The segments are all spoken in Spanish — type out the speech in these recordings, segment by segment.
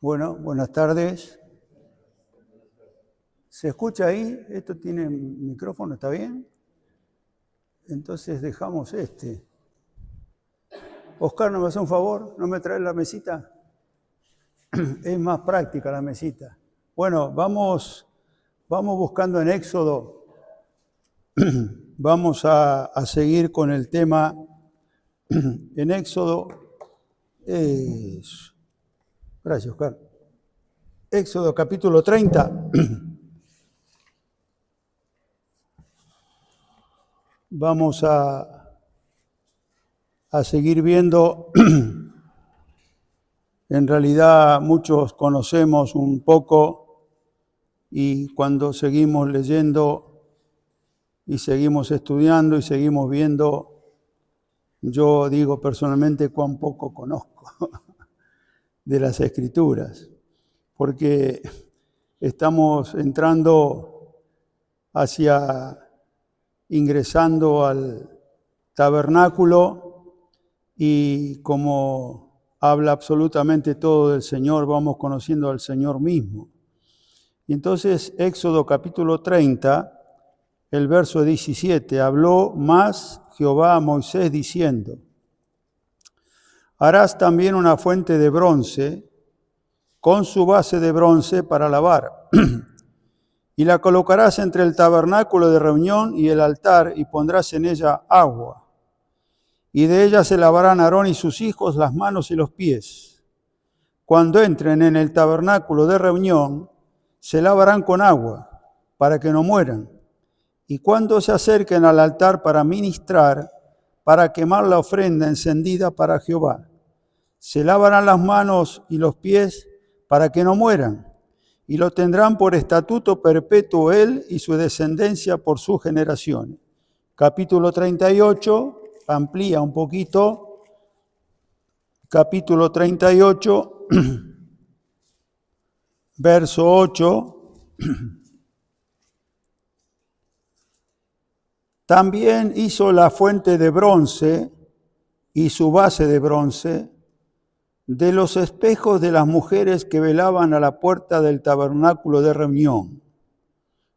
Bueno, buenas tardes. ¿Se escucha ahí? ¿Esto tiene micrófono? ¿Está bien? Entonces dejamos este. Oscar, ¿no me hace un favor? ¿No me traes la mesita? Es más práctica la mesita. Bueno, vamos buscando en Éxodo. Vamos a seguir con el tema en Éxodo. Gracias, Oscar. Éxodo capítulo 30. Vamos a seguir viendo. En realidad muchos conocemos un poco y cuando seguimos leyendo y seguimos estudiando y seguimos viendo, yo digo personalmente cuán poco conozco de las Escrituras, porque estamos ingresando al tabernáculo y como habla absolutamente todo del Señor, vamos conociendo al Señor mismo. Y entonces Éxodo capítulo 30, el verso 17, habló más Jehová a Moisés diciendo: harás también una fuente de bronce con su base de bronce para lavar, y la colocarás entre el tabernáculo de reunión y el altar, y pondrás en ella agua. Y de ella se lavarán Aarón y sus hijos las manos y los pies. Cuando entren en el tabernáculo de reunión, se lavarán con agua, para que no mueran. Y cuando se acerquen al altar para ministrar, para quemar la ofrenda encendida para Jehová, se lavarán las manos y los pies para que no mueran. Y lo tendrán por estatuto perpetuo él y su descendencia por sus generaciones. Capítulo 38, amplía un poquito. Capítulo 38, verso 8. También hizo la fuente de bronce y su base de bronce de los espejos de las mujeres que velaban a la puerta del tabernáculo de reunión.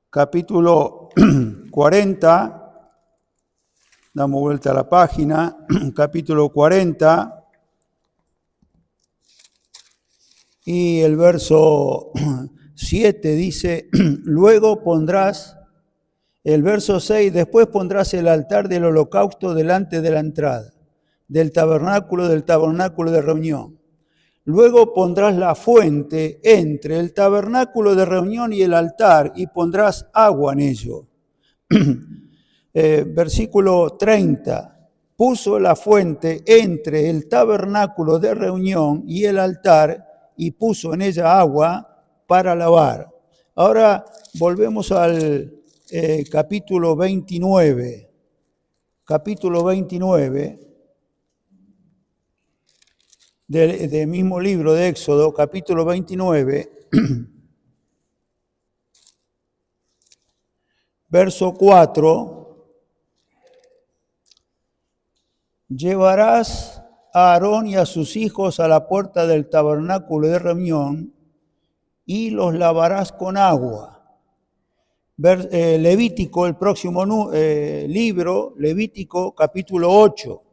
Capítulo 40, damos vuelta a la página, capítulo 40, y el verso 7 dice: luego pondrás, el verso 6, después pondrás el altar del holocausto delante de la entrada del tabernáculo de reunión. Luego pondrás la fuente entre el tabernáculo de reunión y el altar y pondrás agua en ello. Versículo 30. Puso la fuente entre el tabernáculo de reunión y el altar y puso en ella agua para lavar. Ahora volvemos al capítulo 29. Capítulo 29. Del mismo libro de Éxodo, capítulo 29, verso 4, llevarás a Aarón y a sus hijos a la puerta del tabernáculo de reunión y los lavarás con agua. Levítico, el próximo libro, Levítico, capítulo 8.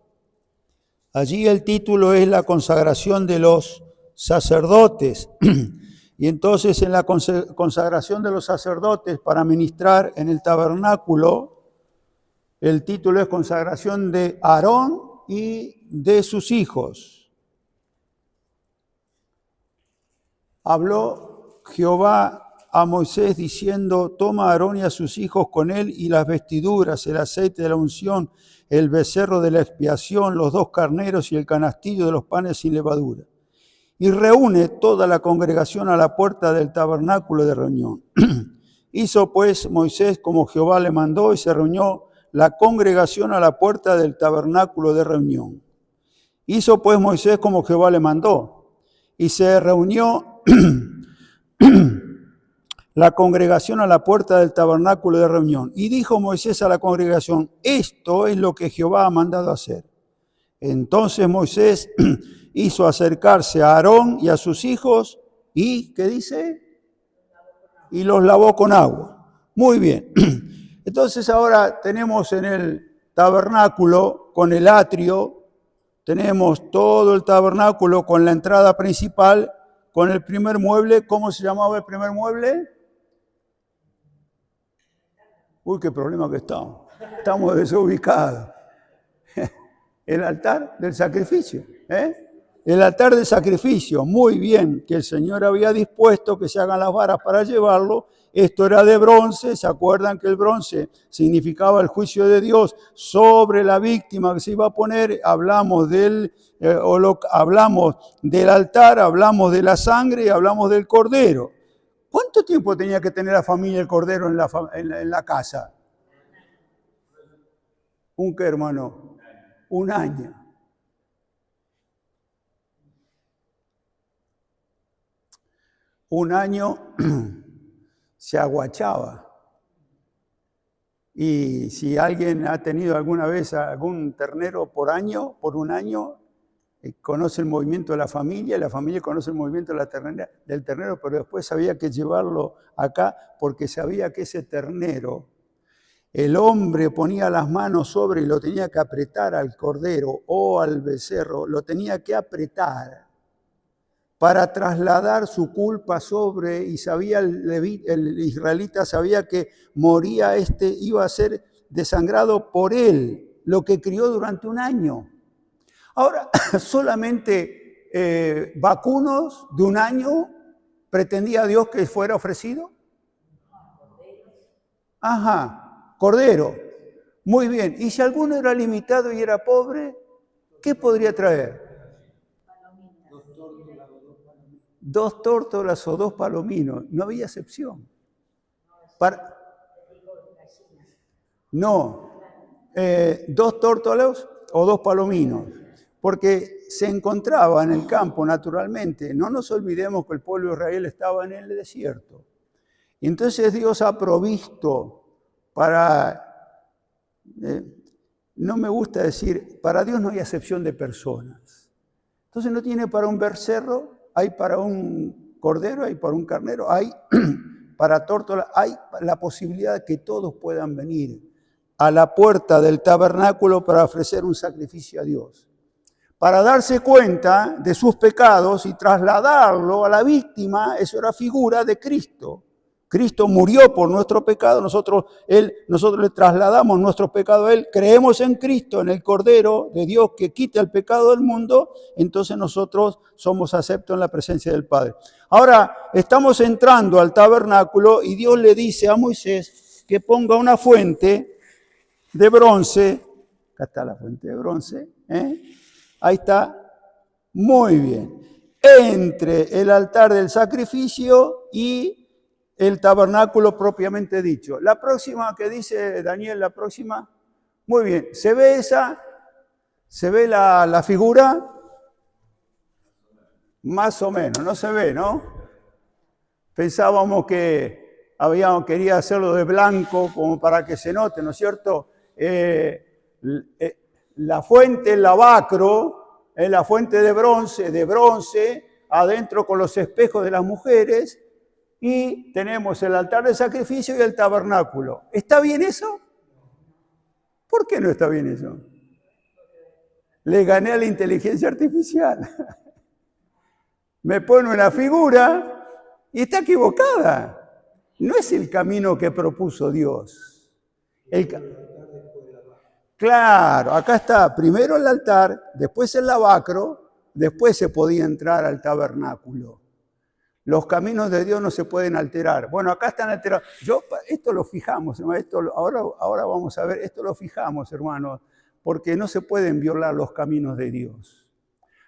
Allí el título es la consagración de los sacerdotes. Y entonces en la consagración de los sacerdotes para ministrar en el tabernáculo, el título es consagración de Aarón y de sus hijos. Habló Jehová a Moisés diciendo: toma a Aarón y a sus hijos con él y las vestiduras, el aceite de la unción, el becerro de la expiación, los 2 carneros y el canastillo de los panes sin levadura. Y reúne toda la congregación a la puerta del tabernáculo de reunión. Hizo pues Moisés como Jehová le mandó y se reunió la congregación a la puerta del tabernáculo de reunión. Hizo pues Moisés como Jehová le mandó y se reunió la congregación a la puerta del tabernáculo de reunión. Y dijo Moisés a la congregación: esto es lo que Jehová ha mandado hacer. Entonces Moisés hizo acercarse a Aarón y a sus hijos ¿Y qué dice? Y los lavó con agua. Muy bien. Entonces ahora tenemos en el tabernáculo, con el atrio, tenemos todo el tabernáculo con la entrada principal, con el primer mueble. ¿Cómo se llamaba el primer mueble? Uy, qué problema que estamos. Estamos desubicados. El altar del sacrificio. El altar del sacrificio, muy bien, que el Señor había dispuesto que se hagan las varas para llevarlo. Esto era de bronce, ¿se acuerdan que el bronce significaba el juicio de Dios sobre la víctima que se iba a poner? Hablamos hablamos del altar, hablamos de la sangre y hablamos del cordero. ¿Cuánto tiempo tenía que tener la familia el cordero en la casa? ¿Un qué, hermano? Un año. Un año se aguachaba. Y si alguien ha tenido alguna vez algún ternero por un año, conoce el movimiento de la familia conoce el movimiento de del ternero, pero después había que llevarlo acá porque sabía que ese ternero, el hombre ponía las manos sobre y lo tenía que apretar al cordero o al becerro, lo tenía que apretar para trasladar su culpa sobre, y sabía el israelita sabía que moría iba a ser desangrado por él, lo que crió durante un año. Ahora, solamente vacunos de un año pretendía Dios que fuera ofrecido. Ajá, cordero. Muy bien. Y si alguno era limitado y era pobre, ¿qué podría traer? 2 tórtolas o 2 palominos. No había excepción. No, 2 tórtolas o 2 palominos. Porque se encontraba en el campo naturalmente. No nos olvidemos que el pueblo de Israel estaba en el desierto. Y entonces Dios ha provisto para... no me gusta decir, para Dios no hay acepción de personas. Entonces no tiene para un becerro, hay para un cordero, hay para un carnero, hay para tórtola, hay la posibilidad de que todos puedan venir a la puerta del tabernáculo para ofrecer un sacrificio a Dios, para darse cuenta de sus pecados y trasladarlo a la víctima. Eso era figura de Cristo. Cristo murió por nuestro pecado, nosotros le trasladamos nuestro pecado a Él, creemos en Cristo, en el Cordero de Dios que quita el pecado del mundo, entonces nosotros somos aceptos en la presencia del Padre. Ahora, estamos entrando al tabernáculo y Dios le dice a Moisés que ponga una fuente de bronce. Acá está la fuente de bronce, ahí está, muy bien, entre el altar del sacrificio y el tabernáculo propiamente dicho. La próxima que dice Daniel, la próxima. Muy bien, ¿se ve la figura? Más o menos, no se ve, ¿no? Pensábamos que quería hacerlo de blanco como para que se note, ¿no es cierto? La fuente, el lavacro, es la fuente de bronce, adentro con los espejos de las mujeres. Y tenemos el altar de sacrificio y el tabernáculo. ¿Está bien eso? ¿Por qué no está bien eso? Le gané a la inteligencia artificial. Me pone una figura y está equivocada. No es el camino que propuso Dios. Claro, acá está primero el altar, después el lavacro, después se podía entrar al tabernáculo. Los caminos de Dios no se pueden alterar. Bueno, acá están alterados. Esto lo fijamos, ahora vamos a ver, esto lo fijamos, hermanos, porque no se pueden violar los caminos de Dios.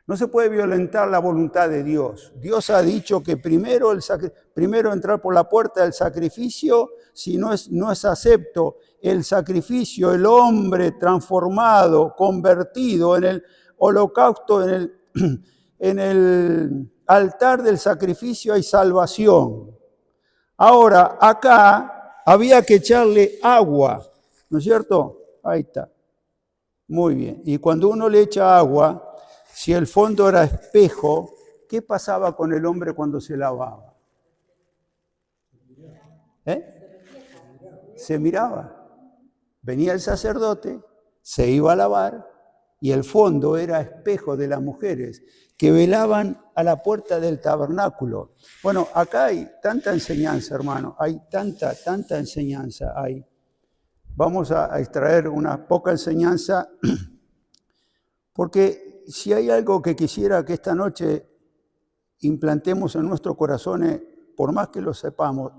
No se puede violentar la voluntad de Dios. Dios ha dicho que primero entrar por la puerta del sacrificio, si no es acepto el sacrificio, el hombre transformado, convertido en el holocausto, en el altar del sacrificio hay salvación. Ahora, acá había que echarle agua, ¿no es cierto? Ahí está. Muy bien. Y cuando uno le echa agua, si el fondo era espejo, ¿qué pasaba con el hombre cuando se lavaba? Se miraba. Venía el sacerdote, se iba a lavar y el fondo era espejo de las mujeres que velaban a la puerta del tabernáculo. Bueno, acá hay tanta enseñanza, hermano, hay tanta enseñanza. Vamos a extraer una poca enseñanza, porque si hay algo que quisiera que esta noche implantemos en nuestros corazones, por más que lo sepamos,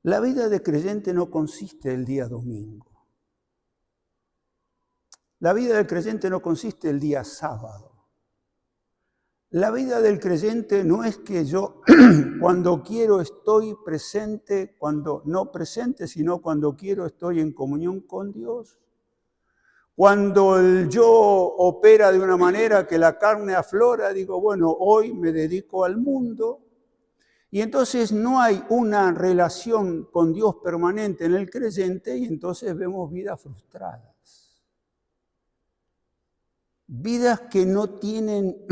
la vida de creyente no consiste el día domingo. La vida del creyente no consiste el día sábado. La vida del creyente no es que yo cuando quiero estoy presente, cuando no presente, sino cuando quiero estoy en comunión con Dios. Cuando el yo opera de una manera que la carne aflora, digo, bueno, hoy me dedico al mundo. Y entonces no hay una relación con Dios permanente en el creyente y entonces vemos vidas frustradas. Vidas que no tienen,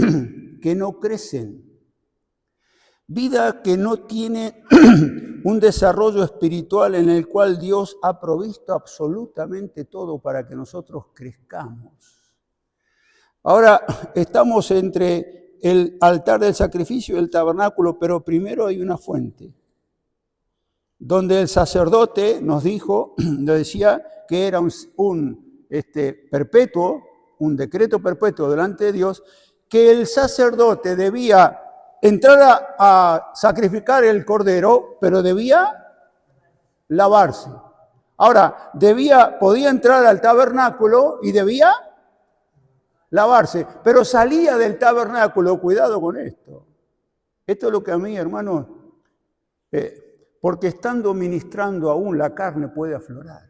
que no crecen. Vidas que no tienen un desarrollo espiritual en el cual Dios ha provisto absolutamente todo para que nosotros crezcamos. Ahora estamos entre el altar del sacrificio y el tabernáculo, pero primero hay una fuente, donde el sacerdote nos dijo, nos decía que era un perpetuo, un decreto perpetuo delante de Dios, que el sacerdote debía entrar a sacrificar el cordero, pero debía lavarse. Ahora, podía entrar al tabernáculo y debía lavarse, pero salía del tabernáculo, cuidado con esto. Esto es lo que a mí, hermano, porque estando ministrando aún la carne puede aflorar.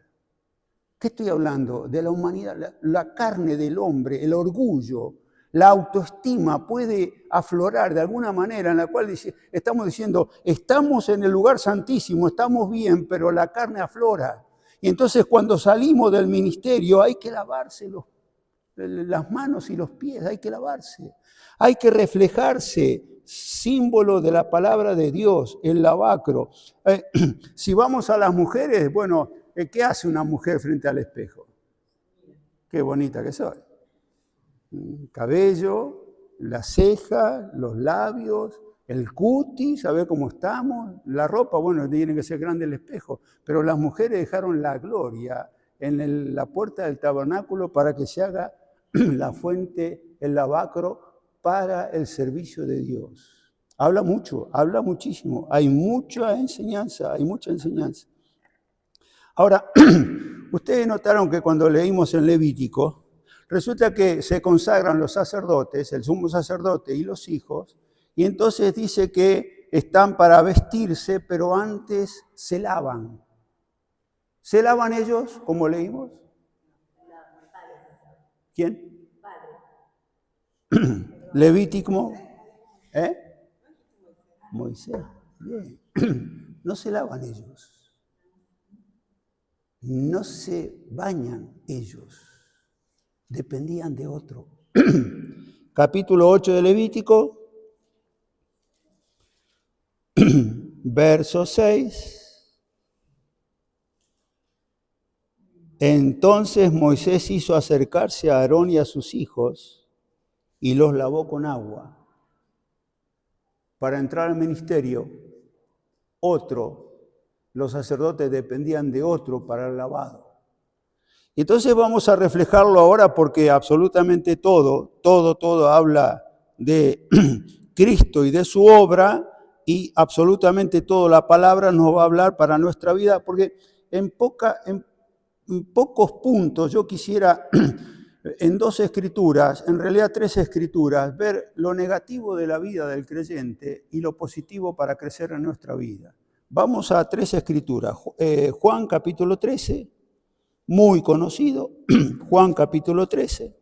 ¿Qué estoy hablando? De la humanidad, la carne del hombre, el orgullo, la autoestima puede aflorar de alguna manera en la cual estamos diciendo, estamos en el lugar santísimo, estamos bien, pero la carne aflora. Y entonces cuando salimos del ministerio hay que lavarse las manos y los pies, hay que lavarse. Hay que reflejarse, símbolo de la palabra de Dios, el lavacro. Si vamos a las mujeres, bueno, ¿qué hace una mujer frente al espejo? Qué bonita que soy. Cabello, la ceja, los labios, el cutis, a ver cómo estamos. La ropa, bueno, tiene que ser grande el espejo, pero las mujeres dejaron la gloria en la puerta del tabernáculo para que se haga la fuente, el lavacro, para el servicio de Dios. Habla mucho, habla muchísimo. Hay mucha enseñanza. Ahora, ustedes notaron que cuando leímos en Levítico, resulta que se consagran los sacerdotes, el sumo sacerdote y los hijos, y entonces dice que están para vestirse, pero antes se lavan. ¿Se lavan ellos, como leímos? ¿Quién? Levítico. Moisés. Bien. No se lavan ellos. No se bañan ellos. Dependían de otro. Capítulo 8 de Levítico, verso 6. Entonces Moisés hizo acercarse a Aarón y a sus hijos y los lavó con agua. Para entrar al ministerio, los sacerdotes dependían de otro para el lavado. Entonces vamos a reflejarlo ahora porque absolutamente todo habla de Cristo y de su obra, y absolutamente toda la palabra nos va a hablar para nuestra vida, porque en pocos puntos yo quisiera, en 2 escrituras, en realidad 3 escrituras, ver lo negativo de la vida del creyente y lo positivo para crecer en nuestra vida. Vamos a 3 escrituras. Juan capítulo 13, muy conocido, Juan capítulo 13.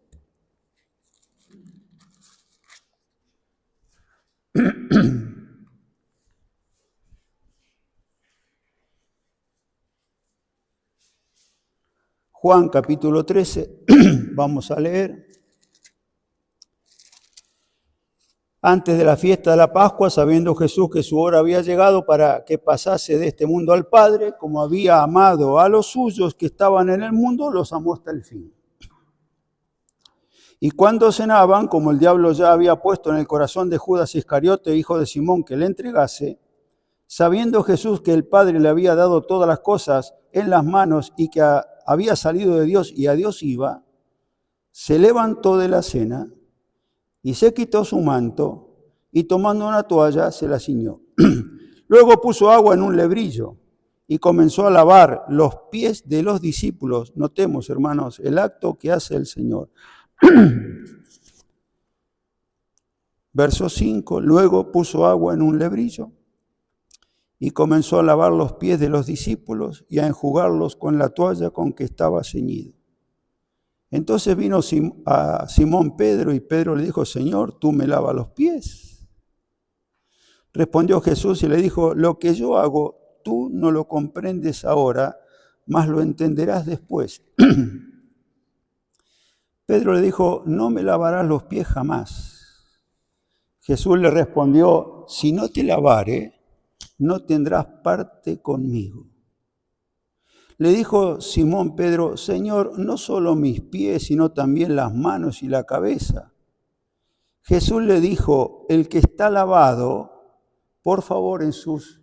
Juan capítulo 13, vamos a leer. Antes de la fiesta de la Pascua, sabiendo Jesús que su hora había llegado para que pasase de este mundo al Padre, como había amado a los suyos que estaban en el mundo, los amó hasta el fin. Y cuando cenaban, como el diablo ya había puesto en el corazón de Judas Iscariote, hijo de Simón, que le entregase, sabiendo Jesús que el Padre le había dado todas las cosas en las manos y que había salido de Dios y a Dios iba, se levantó de la cena y se quitó su manto y tomando una toalla se la ciñó. Luego puso agua en un lebrillo y comenzó a lavar los pies de los discípulos. Notemos, hermanos, el acto que hace el Señor. Verso 5, luego puso agua en un lebrillo y comenzó a lavar los pies de los discípulos y a enjugarlos con la toalla con que estaba ceñido. Entonces vino a Simón Pedro y Pedro le dijo, Señor, ¿tú me lavas los pies? Respondió Jesús y le dijo, lo que yo hago tú no lo comprendes ahora, mas lo entenderás después. Pedro le dijo, no me lavarás los pies jamás. Jesús le respondió, si no te lavare, no tendrás parte conmigo. Le dijo Simón Pedro, Señor, no solo mis pies, sino también las manos y la cabeza. Jesús le dijo, el que está lavado, por favor en sus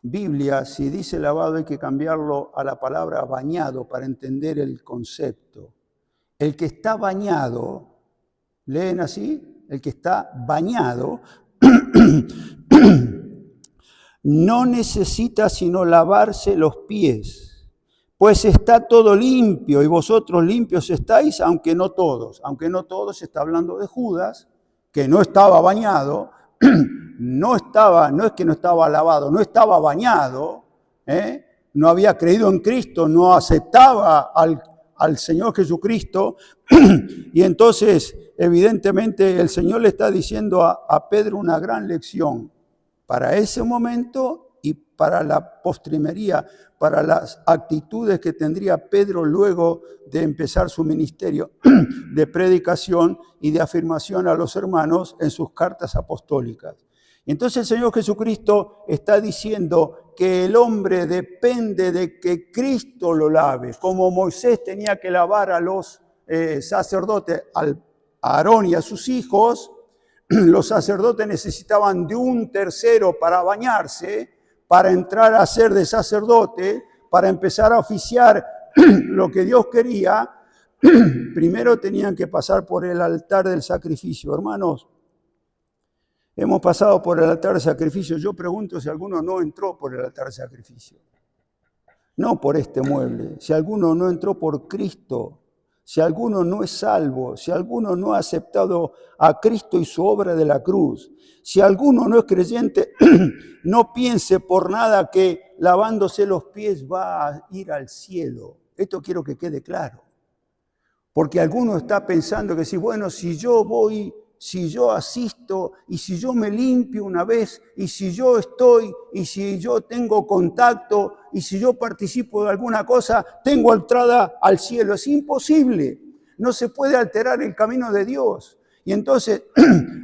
Biblias, si dice lavado hay que cambiarlo a la palabra bañado para entender el concepto. El que está bañado, leen así, el que está bañado, no necesita sino lavarse los pies. Pues está todo limpio y vosotros limpios estáis, aunque no todos. Aunque no todos, está hablando de Judas, que no estaba bañado, no es que no estaba lavado, no estaba bañado, no había creído en Cristo, no aceptaba al Señor Jesucristo. Y entonces, evidentemente, el Señor le está diciendo a Pedro una gran lección para ese momento y para la postrimería, para las actitudes que tendría Pedro luego de empezar su ministerio de predicación y de afirmación a los hermanos en sus cartas apostólicas. Entonces el Señor Jesucristo está diciendo que el hombre depende de que Cristo lo lave, como Moisés tenía que lavar a los sacerdotes, a Aarón y a sus hijos. Los sacerdotes necesitaban de un tercero para bañarse, para entrar a ser de sacerdote, para empezar a oficiar lo que Dios quería. Primero tenían que pasar por el altar del sacrificio. Hermanos, hemos pasado por el altar del sacrificio. Yo pregunto si alguno no entró por el altar del sacrificio. No por este mueble. Si alguno no entró por Cristo, si alguno no es salvo, si alguno no ha aceptado a Cristo y su obra de la cruz, si alguno no es creyente, no piense por nada que lavándose los pies va a ir al cielo. Esto quiero que quede claro. Porque alguno está pensando que si, bueno, si yo voy, si yo asisto y si yo me limpio una vez y si yo estoy y si yo tengo contacto y si yo participo de alguna cosa, tengo entrada al cielo. Es imposible. No se puede alterar el camino de Dios. Y entonces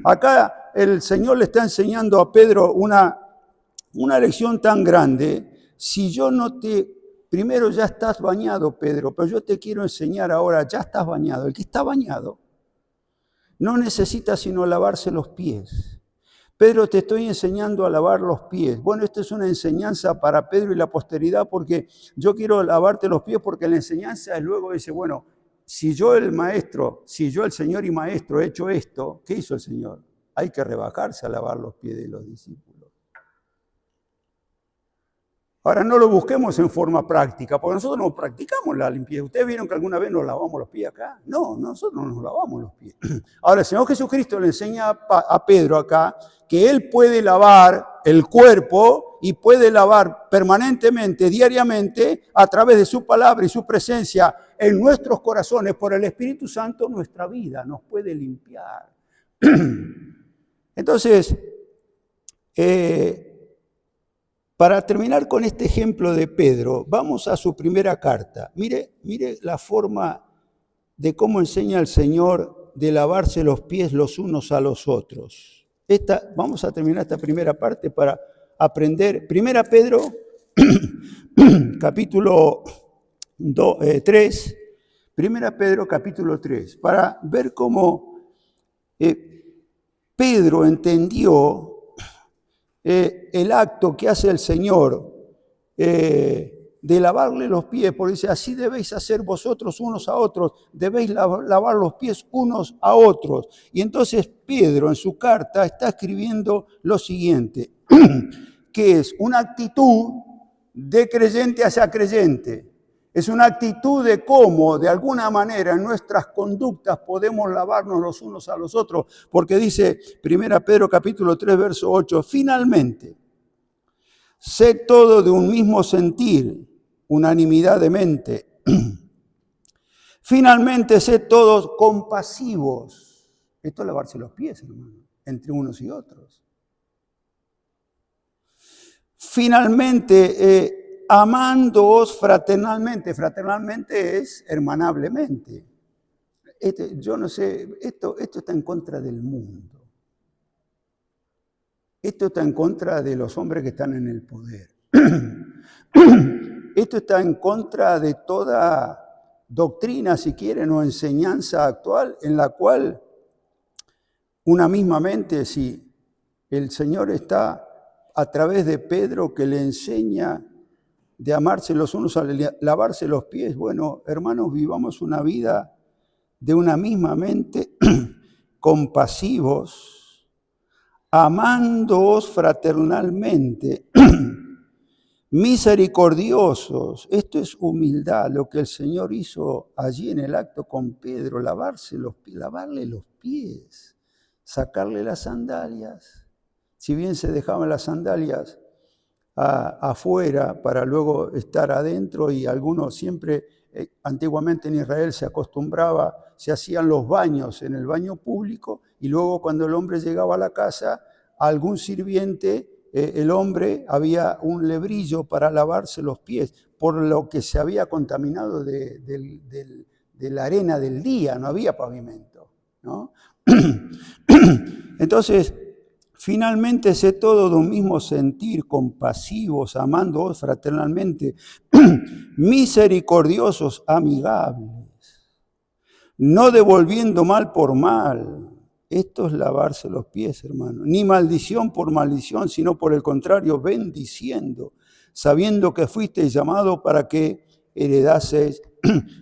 acá el Señor le está enseñando a Pedro una lección tan grande. Si yo no te... Primero ya estás bañado, Pedro, pero yo te quiero enseñar ahora, ya estás bañado. El que está bañado no necesita sino lavarse los pies. Pedro, te estoy enseñando a lavar los pies. Bueno, esta es una enseñanza para Pedro y la posteridad porque yo quiero lavarte los pies porque la enseñanza es luego dice, bueno, si yo el maestro, si yo el Señor y maestro he hecho esto, ¿qué hizo el Señor? Hay que rebajarse a lavar los pies de los discípulos. Ahora no lo busquemos en forma práctica, porque nosotros no practicamos la limpieza. ¿Ustedes vieron que alguna vez nos lavamos los pies acá? No, nosotros no nos lavamos los pies. Ahora el Señor Jesucristo le enseña a Pedro acá que Él puede lavar el cuerpo y puede lavar permanentemente, diariamente, a través de su palabra y su presencia en nuestros corazones por el Espíritu Santo, nuestra vida nos puede limpiar. Entonces, para terminar con este ejemplo de Pedro, vamos a su primera carta. Mire la forma de cómo enseña el Señor de lavarse los pies los unos a los otros. Vamos a terminar esta primera parte para aprender. Primera Pedro, capítulo 3. Primera Pedro, capítulo 3. Para ver cómo Pedro entendió el acto que hace el Señor de lavarle los pies, porque dice, así debéis hacer vosotros unos a otros, debéis lavar los pies unos a otros. Y entonces Pedro en su carta está escribiendo lo siguiente, que es una actitud de creyente hacia creyente. Es una actitud de cómo, de alguna manera, en nuestras conductas podemos lavarnos los unos a los otros. Porque dice 1 Pedro capítulo 3, verso 8, finalmente, sé todo de un mismo sentir, unanimidad de mente. Finalmente, sé todos compasivos. Esto es lavarse los pies, hermano, entre unos y otros. Finalmente, amándoos fraternalmente. Fraternalmente es hermanablemente. Yo no sé, esto está en contra del mundo. Esto está en contra de los hombres que están en el poder. Esto está en contra de toda doctrina, si quieren, o enseñanza actual, en la cual una misma mente, si el Señor está a través de Pedro que le enseña de amarse los unos a lavarse los pies. Bueno, hermanos, vivamos una vida de una misma mente, compasivos, amándoos fraternalmente, misericordiosos. Esto es humildad, lo que el Señor hizo allí en el acto con Pedro, lavarle los pies, sacarle las sandalias. Si bien se dejaban las sandalias afuera para luego estar adentro, y algunos siempre, antiguamente en Israel se acostumbraba, se hacían los baños en el baño público, y luego cuando el hombre llegaba a la casa, algún sirviente, el hombre, había un lebrillo para lavarse los pies, por lo que se había contaminado de la arena del día, no había pavimento, ¿no? Entonces, finalmente, sé todo de un mismo sentir, compasivos, amándoos fraternalmente, misericordiosos, amigables, no devolviendo mal por mal. Esto es lavarse los pies, hermano. Ni maldición por maldición, sino por el contrario, bendiciendo, sabiendo que fuisteis llamados para que heredaseis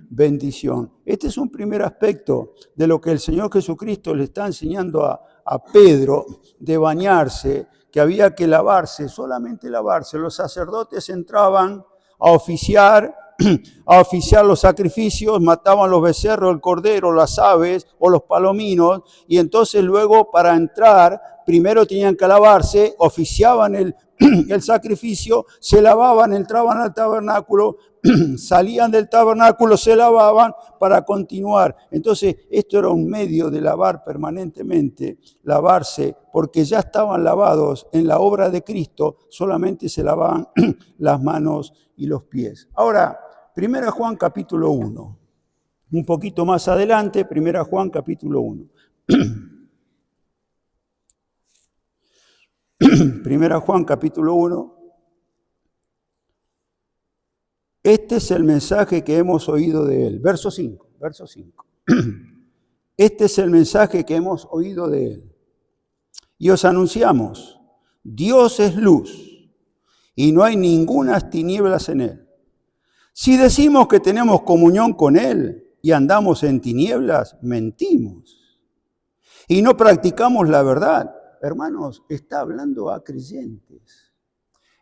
bendición. Este es un primer aspecto de lo que el Señor Jesucristo le está enseñando a Pedro, de bañarse, que había que lavarse, solamente lavarse. Los sacerdotes entraban a oficiar los sacrificios, mataban los becerros, el cordero, las aves o los palominos, y entonces luego para entrar primero tenían que lavarse, oficiaban el sacrificio, se lavaban, entraban al tabernáculo, salían del tabernáculo, se lavaban para continuar. Entonces esto era un medio de lavar permanentemente, lavarse, porque ya estaban lavados en la obra de Cristo, solamente se lavaban las manos y los pies. Ahora, 1 Juan capítulo 1, un poquito más adelante, 1 Juan capítulo 1. 1 Juan capítulo 1. Este es el mensaje que hemos oído de él. Verso 5. Este es el mensaje que hemos oído de él. Y os anunciamos, Dios es luz y no hay ningunas tinieblas en él. Si decimos que tenemos comunión con él y andamos en tinieblas, mentimos y no practicamos la verdad. Hermanos, está hablando a creyentes.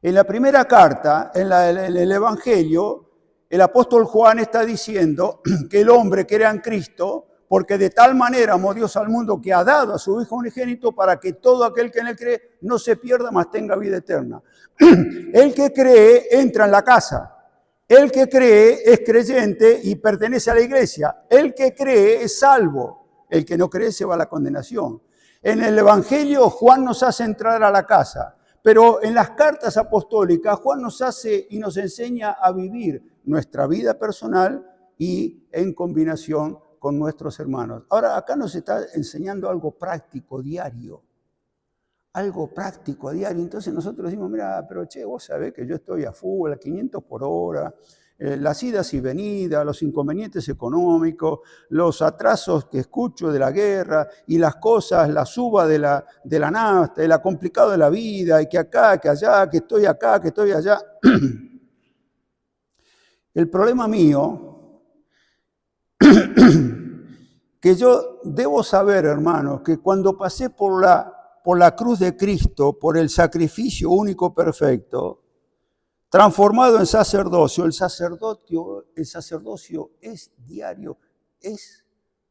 En la primera carta, en el Evangelio, el apóstol Juan está diciendo que el hombre crea en Cristo, porque de tal manera amó Dios al mundo que ha dado a su Hijo unigénito para que todo aquel que en él cree no se pierda, mas tenga vida eterna. El que cree entra en la casa. El que cree es creyente y pertenece a la iglesia. El que cree es salvo. El que no cree se va a la condenación. En el Evangelio Juan nos hace entrar a la casa, pero en las cartas apostólicas Juan nos hace y nos enseña a vivir nuestra vida personal y en combinación con nuestros hermanos. Ahora, acá nos está enseñando algo práctico, diario. algo práctico a diario. Entonces nosotros decimos, mira, pero che, vos sabés que yo estoy a full, a 500 por hora, las idas y venidas, los inconvenientes económicos, los atrasos que escucho de la guerra y las cosas, la suba de la nafta, la complicado de la vida, y que acá, que allá, que estoy acá, que estoy allá. El problema mío, que yo debo saber, hermanos, que cuando pasé por la cruz de Cristo, por el sacrificio único perfecto, transformado en sacerdocio, el sacerdocio es diario, es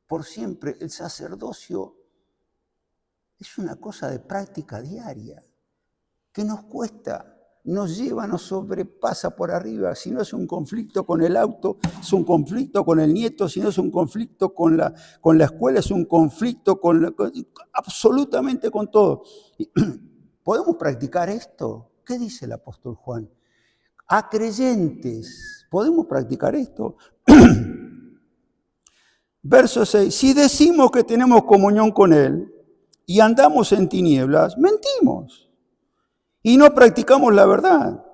por siempre. El sacerdocio es una cosa de práctica diaria, que nos cuesta, nos lleva, nos sobrepasa por arriba. Si no es un conflicto con el auto, es un conflicto con el nieto. Si no es un conflicto con la escuela, es un conflicto absolutamente con todo. ¿Podemos practicar esto? ¿Qué dice el apóstol Juan? A creyentes, ¿podemos practicar esto? Verso 6, si decimos que tenemos comunión con Él y andamos en tinieblas, mentimos y no practicamos la verdad.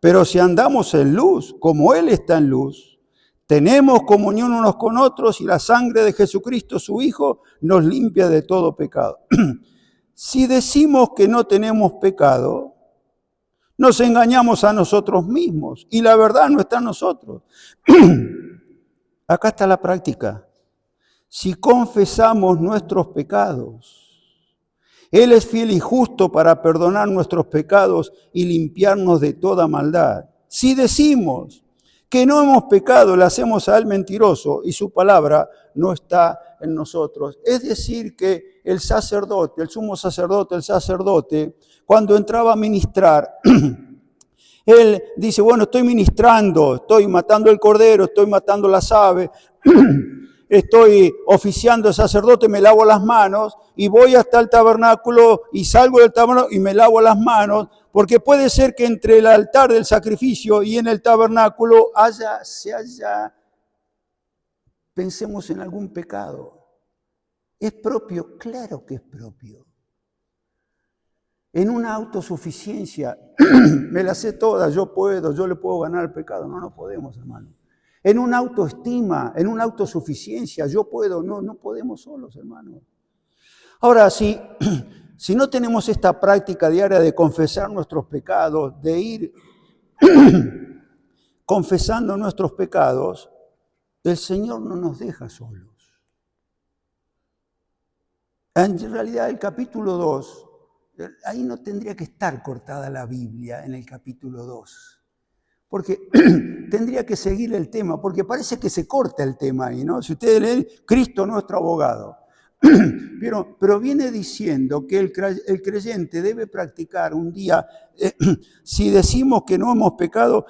Pero si andamos en luz, como Él está en luz, tenemos comunión unos con otros y la sangre de Jesucristo, su Hijo, nos limpia de todo pecado. Si decimos que no tenemos pecado, nos engañamos a nosotros mismos y la verdad no está en nosotros. Acá está la práctica. Si confesamos nuestros pecados, Él es fiel y justo para perdonar nuestros pecados y limpiarnos de toda maldad. Si decimos que no hemos pecado, le hacemos a Él mentiroso y su palabra no está en nosotros. Es decir, que el sacerdote, el sumo sacerdote, el sacerdote, cuando entraba a ministrar, él dice, bueno, estoy ministrando, estoy matando el cordero, estoy matando las aves, estoy oficiando el sacerdote, me lavo las manos y voy hasta el tabernáculo y salgo del tabernáculo y me lavo las manos, porque puede ser que entre el altar del sacrificio y en el tabernáculo pensemos en algún pecado. ¿Es propio? Claro que es propio. En una autosuficiencia, me la sé toda, yo le puedo ganar al pecado. No podemos, hermano. En una autoestima, en una autosuficiencia, yo puedo, no podemos solos, hermano. Ahora, si no tenemos esta práctica diaria de confesar nuestros pecados, de ir confesando nuestros pecados, el Señor no nos deja solos. En realidad, el capítulo 2, ahí no tendría que estar cortada la Biblia en el capítulo 2, porque tendría que seguir el tema, porque parece que se corta el tema ahí, ¿no? Si ustedes leen, Cristo nuestro abogado. Pero viene diciendo que el creyente debe practicar un día, si decimos que no hemos pecado,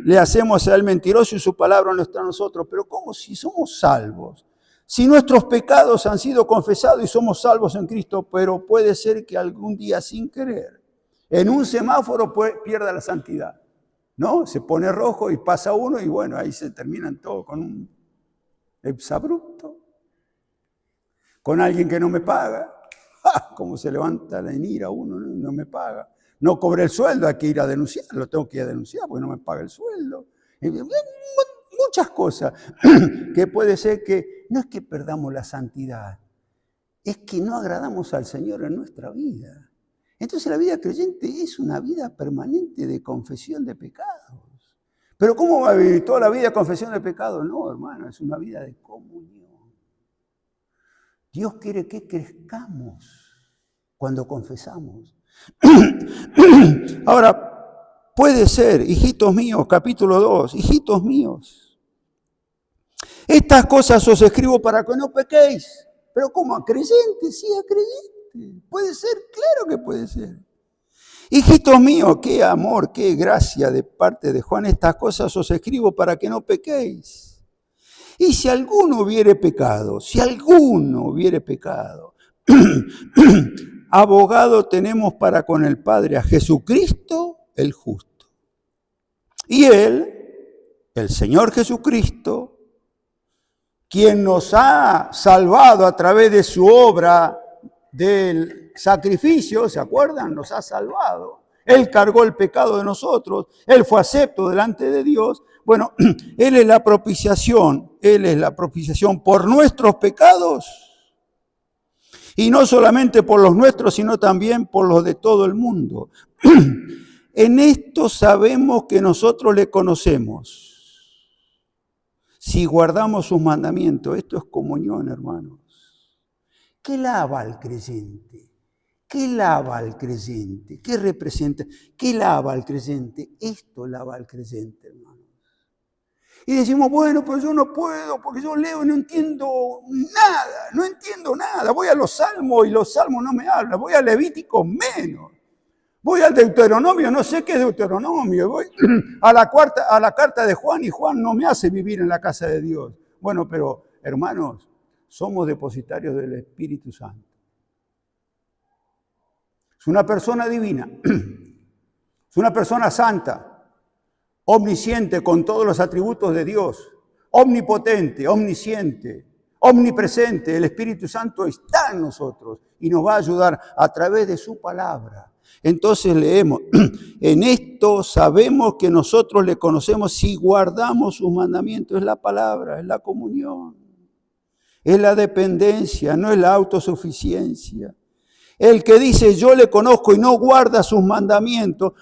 le hacemos a Él mentiroso y su palabra no está en nosotros. Pero ¿cómo si somos salvos? Si nuestros pecados han sido confesados y somos salvos en Cristo, pero puede ser que algún día sin querer, en un semáforo pierda la santidad, ¿no? Se pone rojo y pasa uno y bueno, ahí se terminan todos con un exabrupto, con alguien que no me paga. ¡Ja! Como se levanta la ira uno, no me paga. No cobré el sueldo, hay que ir a denunciarlo, tengo que ir a denunciar porque no me paga el sueldo. Muchas cosas que puede ser que no es que perdamos la santidad, es que no agradamos al Señor en nuestra vida. Entonces la vida creyente es una vida permanente de confesión de pecados. Pero ¿cómo va a vivir toda la vida de confesión de pecados? No, hermano, es una vida de comunión. Dios quiere que crezcamos cuando confesamos. Ahora, puede ser, hijitos míos, capítulo 2, hijitos míos, estas cosas os escribo para que no pequéis. Pero ¿cómo? ¿A creyentes? Sí, a creyentes. Puede ser, claro que puede ser. Hijitos míos, qué amor, qué gracia de parte de Juan. Estas cosas os escribo para que no pequéis. Y si alguno hubiere pecado, abogado tenemos para con el Padre a Jesucristo el justo. Y Él, el Señor Jesucristo, quien nos ha salvado a través de su obra del sacrificio, ¿se acuerdan? Nos ha salvado. Él cargó el pecado de nosotros, Él fue acepto delante de Dios. Bueno, Él es la propiciación por nuestros pecados. Y no solamente por los nuestros, sino también por los de todo el mundo. En esto sabemos que nosotros le conocemos. Si guardamos sus mandamientos, esto es comunión, hermanos. ¿Qué lava al creyente? ¿Qué lava al creyente? ¿Qué representa? ¿Qué lava al creyente? Esto lava al creyente, hermanos. Y decimos, bueno, pero yo no puedo, porque yo leo y no entiendo nada. Voy a los salmos y los salmos no me hablan. Voy a Levítico menos. Voy al Deuteronomio, no sé qué es Deuteronomio. Voy a la carta de Juan y Juan no me hace vivir en la casa de Dios. Bueno, pero hermanos, somos depositarios del Espíritu Santo. Es una persona divina, es una persona santa, omnisciente con todos los atributos de Dios, omnipotente, omnisciente, omnipresente. El Espíritu Santo está en nosotros y nos va a ayudar a través de su palabra. Entonces leemos, en esto sabemos que nosotros le conocemos si guardamos sus mandamientos. Es la palabra, es la comunión, es la dependencia, no es la autosuficiencia. El que dice yo le conozco y no guarda sus mandamientos,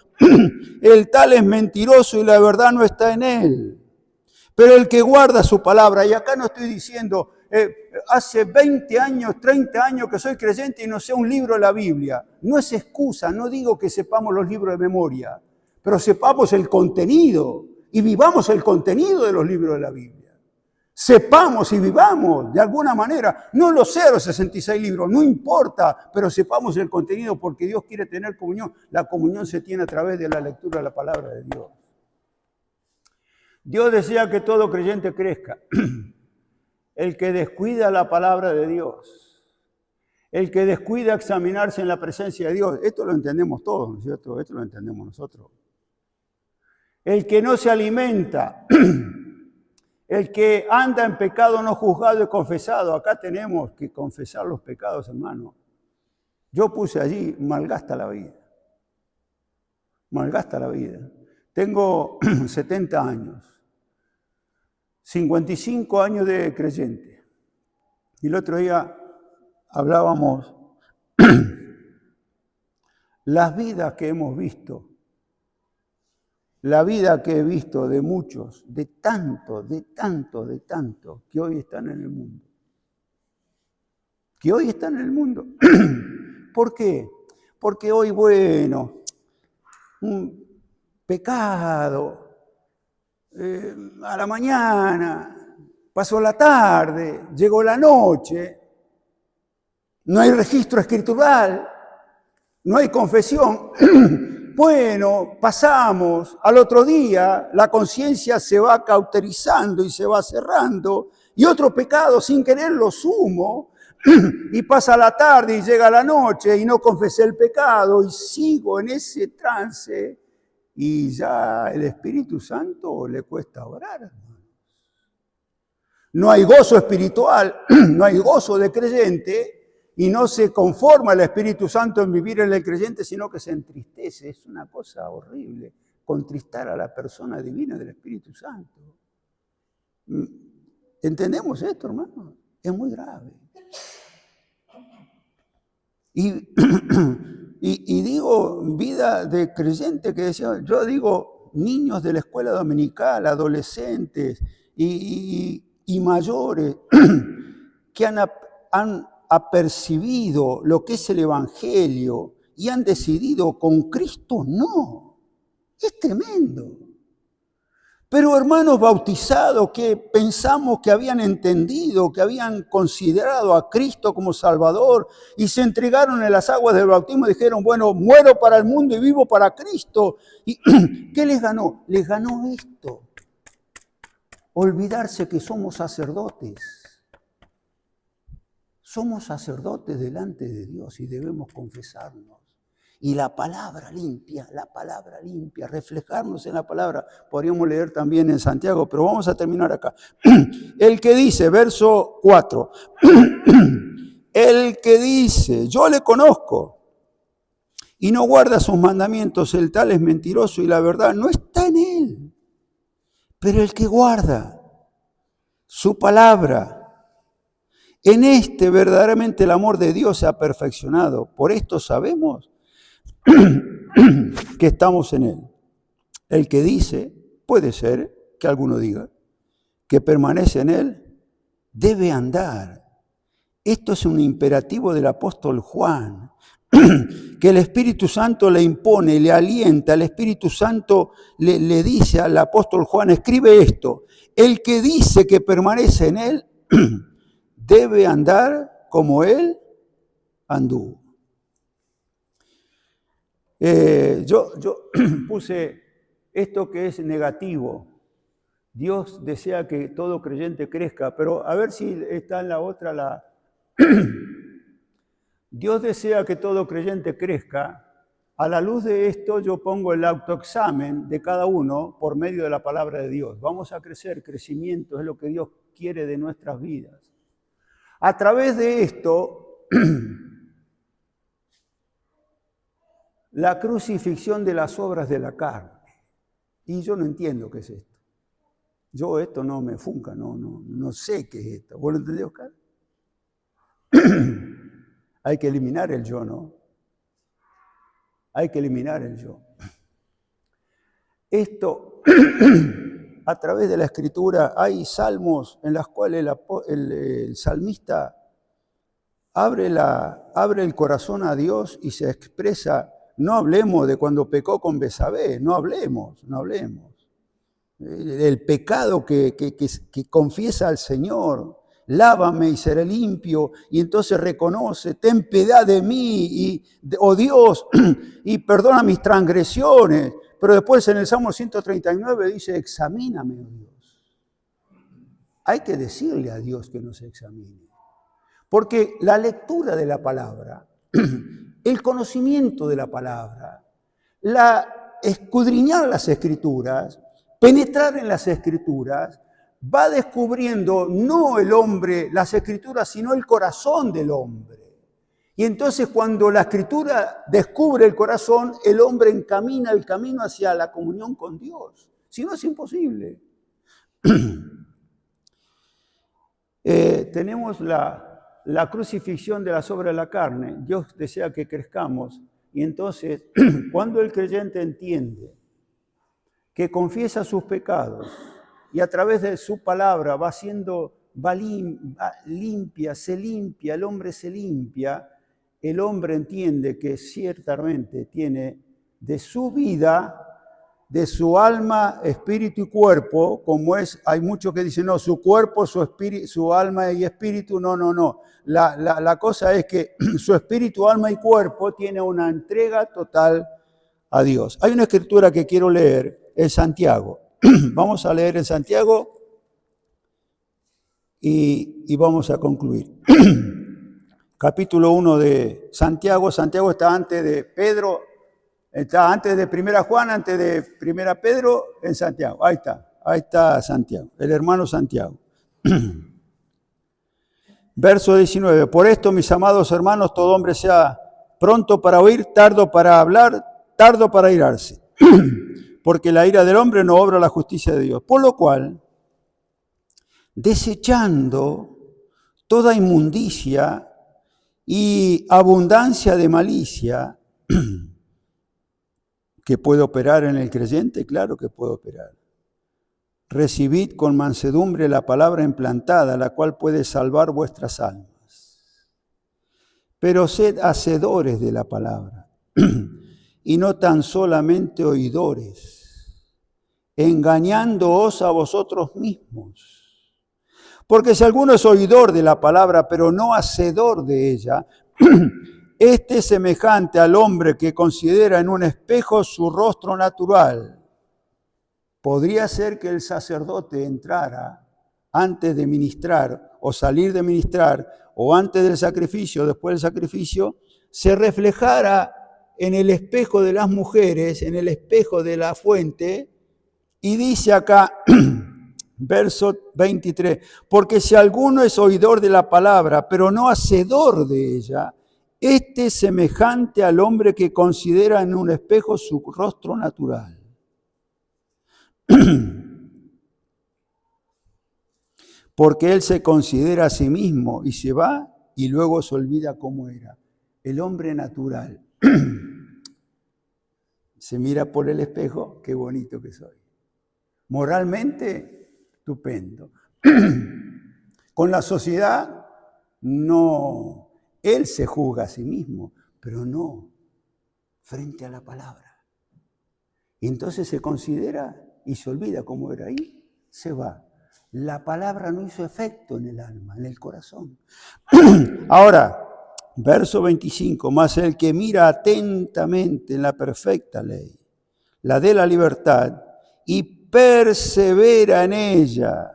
el tal es mentiroso y la verdad no está en él. Pero el que guarda su palabra, y acá no estoy diciendo, hace 20 años, 30 años que soy creyente y no sé un libro de la Biblia. No es excusa, no digo que sepamos los libros de memoria, pero sepamos el contenido y vivamos el contenido de los libros de la Biblia. Sepamos y vivamos de alguna manera, no los 66 libros, no importa, pero sepamos el contenido porque Dios quiere tener comunión. La comunión se tiene a través de la lectura de la palabra de Dios. Dios desea que todo creyente crezca. El que descuida la palabra de Dios, el que descuida examinarse en la presencia de Dios, esto lo entendemos todos, ¿no es cierto? Esto lo entendemos nosotros. El que no se alimenta, el que anda en pecado no juzgado y confesado. Acá tenemos que confesar los pecados, hermano. Yo puse allí, malgasta la vida. Malgasta la vida. Tengo 70 años. 55 años de creyente. Y el otro día hablábamos las vidas que hemos visto, la vida que he visto de muchos, de tanto, que hoy están en el mundo. Que hoy están en el mundo. ¿Por qué? Porque hoy, bueno, un pecado, a la mañana, pasó la tarde, llegó la noche, no hay registro escritural, no hay confesión. Bueno, pasamos al otro día, la conciencia se va cauterizando y se va cerrando, y otro pecado sin querer lo sumo, y pasa la tarde y llega la noche y no confesé el pecado y sigo en ese trance. Y ya el Espíritu Santo le cuesta orar, hermanos. No hay gozo espiritual, no hay gozo de creyente y no se conforma el Espíritu Santo en vivir en el creyente, sino que se entristece. Es una cosa horrible contristar a la persona divina del Espíritu Santo. ¿Entendemos esto, hermano? Es muy grave. Y digo vida de creyente que decía, yo digo niños de la escuela dominical, adolescentes y mayores que han apercibido lo que es el Evangelio y han decidido con Cristo no. Es tremendo. Pero hermanos bautizados que pensamos que habían entendido, que habían considerado a Cristo como Salvador y se entregaron en las aguas del bautismo y dijeron, bueno, muero para el mundo y vivo para Cristo. ¿Y qué les ganó? Les ganó esto. Olvidarse que somos sacerdotes. Somos sacerdotes delante de Dios y debemos confesarnos. Y la palabra limpia, reflejarnos en la palabra. Podríamos leer también en Santiago, pero vamos a terminar acá. El que dice, verso 4, El que dice, yo le conozco, y no guarda sus mandamientos, el tal es mentiroso y la verdad no está en él. Pero el que guarda su palabra, en este verdaderamente el amor de Dios se ha perfeccionado. Por esto sabemos que estamos en él. El que dice, puede ser que alguno diga, que permanece en él, debe andar. Esto es un imperativo del apóstol Juan, que el Espíritu Santo le impone, le alienta. El Espíritu Santo le dice al apóstol Juan, escribe esto: el que dice que permanece en él debe andar como él anduvo. Yo puse esto que es negativo. Dios desea que todo creyente crezca, pero a ver si está en la otra. Dios desea que todo creyente crezca. A la luz de esto yo pongo el autoexamen de cada uno por medio de la palabra de Dios. Vamos a crecer, crecimiento es lo que Dios quiere de nuestras vidas. A través de esto, la crucifixión de las obras de la carne. Y yo no entiendo qué es esto. Yo esto no me funca, no sé qué es esto. ¿Vos lo entendés, Oscar? Hay que eliminar el yo, ¿no? Hay que eliminar el yo. Esto, a través de la Escritura, hay salmos en los cuales el salmista abre el corazón a Dios y se expresa. No hablemos de cuando pecó con Betsabé, no hablemos. El pecado que confiesa al Señor. Lávame y seré limpio, y entonces reconoce, ten piedad de mí, oh Dios, y perdona mis transgresiones. Pero después en el Salmo 139 dice, examíname, oh Dios. Hay que decirle a Dios que nos examine. Porque la lectura de la palabra, el conocimiento de la palabra, escudriñar las Escrituras, penetrar en las Escrituras, va descubriendo no el hombre, las Escrituras, sino el corazón del hombre. Y entonces cuando la Escritura descubre el corazón, el hombre encamina el camino hacia la comunión con Dios. Si no, es imposible. Tenemos la crucifixión de las obras de la carne. Dios desea que crezcamos. Y entonces, cuando el creyente entiende que confiesa sus pecados, y a través de su palabra limpia, se limpia, el hombre se limpia, el hombre entiende que ciertamente tiene de su vida, de su alma, espíritu y cuerpo, como hay muchos que dicen, no, su cuerpo, su espíritu, su alma y espíritu, no. La cosa es que su espíritu, alma y cuerpo tiene una entrega total a Dios. Hay una escritura que quiero leer, es Santiago. Vamos a leer en Santiago y vamos a concluir. Capítulo 1 de Santiago. Santiago está antes de Pedro, está antes de 1 Juan, antes de 1 Pedro, en Santiago. Ahí está Santiago, el hermano Santiago. Verso 19. Por esto, mis amados hermanos, todo hombre sea pronto para oír, tardo para hablar, tardo para irarse. Porque la ira del hombre no obra la justicia de Dios. Por lo cual, desechando toda inmundicia y abundancia de malicia, que puede operar en el creyente, claro que puede operar. Recibid con mansedumbre la palabra implantada, la cual puede salvar vuestras almas. Pero sed hacedores de la palabra, y no tan solamente oidores, engañándoos a vosotros mismos. Porque si alguno es oidor de la palabra, pero no hacedor de ella, este es semejante al hombre que considera en un espejo su rostro natural. Podría ser que el sacerdote entrara antes de ministrar, o salir de ministrar, o antes del sacrificio, después del sacrificio, se reflejara en el espejo de las mujeres, en el espejo de la fuente, y dice acá, Verso 23. Porque si alguno es oidor de la palabra, pero no hacedor de ella, este es semejante al hombre que considera en un espejo su rostro natural. Porque él se considera a sí mismo y se va y luego se olvida cómo era. El hombre natural se mira por el espejo, qué bonito que soy. Moralmente, estupendo. Con la sociedad, no. Él se juzga a sí mismo, pero no frente a la palabra. Y entonces se considera y se olvida cómo era ahí, se va. La palabra no hizo efecto en el alma, en el corazón. Ahora, verso 25, mas el que mira atentamente en la perfecta ley, la de la libertad, y persevera en ella,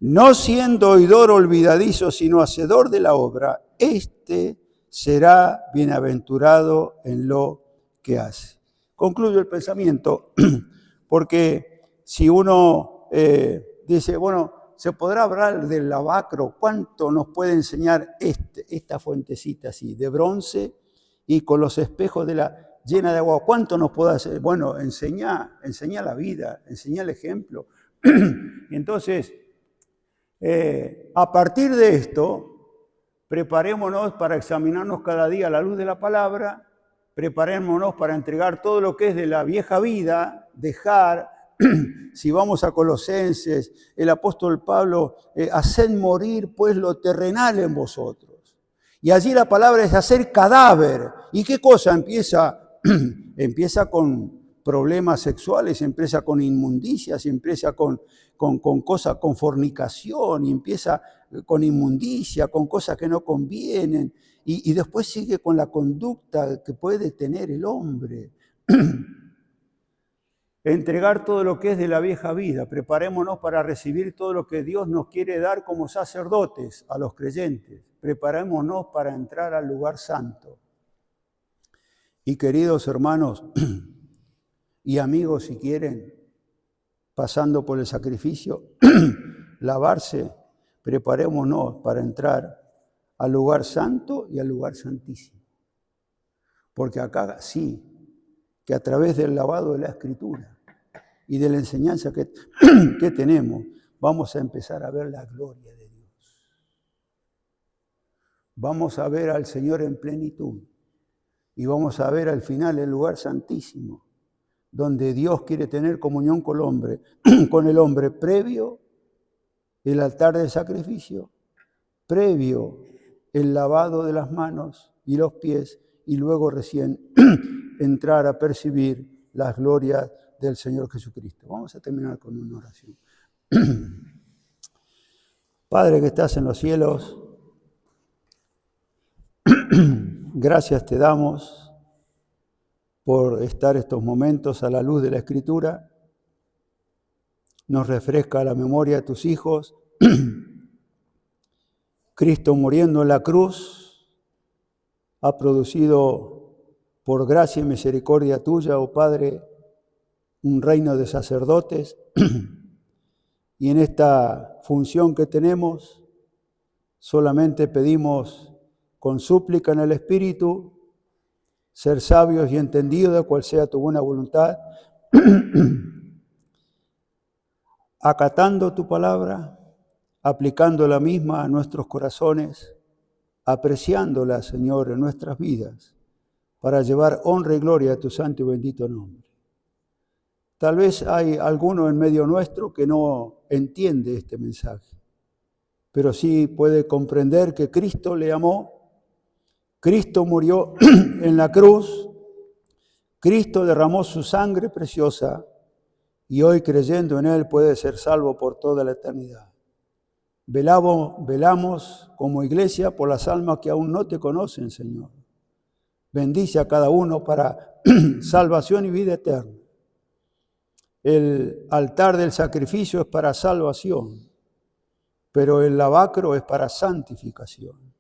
no siendo oidor olvidadizo, sino hacedor de la obra, éste será bienaventurado en lo que hace. Concluyo el pensamiento, porque si uno dice, bueno, se podrá hablar del lavacro, ¿cuánto nos puede enseñar esta fuentecita así, de bronce y con los espejos llena de agua? ¿Cuánto nos puede hacer? Bueno, enseña la vida, enseña el ejemplo. Entonces, a partir de esto, preparémonos para examinarnos cada día a la luz de la palabra, preparémonos para entregar todo lo que es de la vieja vida, dejar, si vamos a Colosenses, el apóstol Pablo, haced morir pues lo terrenal en vosotros. Y allí la palabra es hacer cadáver. ¿Y qué cosa empieza? Empieza con problemas sexuales, empieza con inmundicias, empieza con cosas, con fornicación, y empieza con inmundicia, con cosas que no convienen, y después sigue con la conducta que puede tener el hombre. Entregar todo lo que es de la vieja vida, preparémonos para recibir todo lo que Dios nos quiere dar como sacerdotes a los creyentes, preparémonos para entrar al lugar santo. Y queridos hermanos y amigos, si quieren, pasando por el sacrificio, lavarse, preparémonos para entrar al lugar santo y al lugar santísimo. Porque acá sí, que a través del lavado de la Escritura y de la enseñanza que tenemos, vamos a empezar a ver la gloria de Dios. Vamos a ver al Señor en plenitud y vamos a ver al final el lugar santísimo, donde Dios quiere tener comunión con el hombre, previo el altar del sacrificio, previo el lavado de las manos y los pies, y luego recién entrar a percibir las glorias del Señor Jesucristo. Vamos a terminar con una oración. Padre que estás en los cielos, gracias te damos por estar estos momentos a la luz de la Escritura. Nos refresca la memoria de tus hijos. Cristo muriendo en la cruz ha producido por gracia y misericordia tuya, oh Padre, un reino de sacerdotes. Y en esta función que tenemos, solamente pedimos con súplica en el Espíritu, ser sabios y entendidos de cual sea tu buena voluntad, acatando tu palabra, aplicando la misma a nuestros corazones, apreciándola, Señor, en nuestras vidas, para llevar honra y gloria a tu santo y bendito nombre. Tal vez hay alguno en medio nuestro que no entiende este mensaje, pero sí puede comprender que Cristo le amó, Cristo murió en la cruz, Cristo derramó su sangre preciosa y hoy creyendo en Él puede ser salvo por toda la eternidad. Velamos como iglesia por las almas que aún no te conocen, Señor. Bendice a cada uno para salvación y vida eterna. El altar del sacrificio es para salvación, pero el lavacro es para santificación.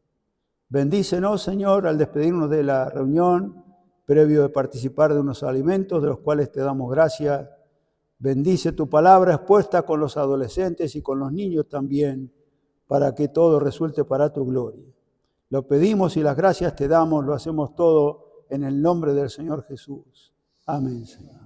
Bendícenos, Señor, al despedirnos de la reunión, previo de participar de unos alimentos de los cuales te damos gracias Bendice tu palabra expuesta con los adolescentes y con los niños también, para que todo resulte para tu gloria. Lo pedimos y las gracias te damos, lo hacemos todo en el nombre del Señor Jesús. Amén, Señor.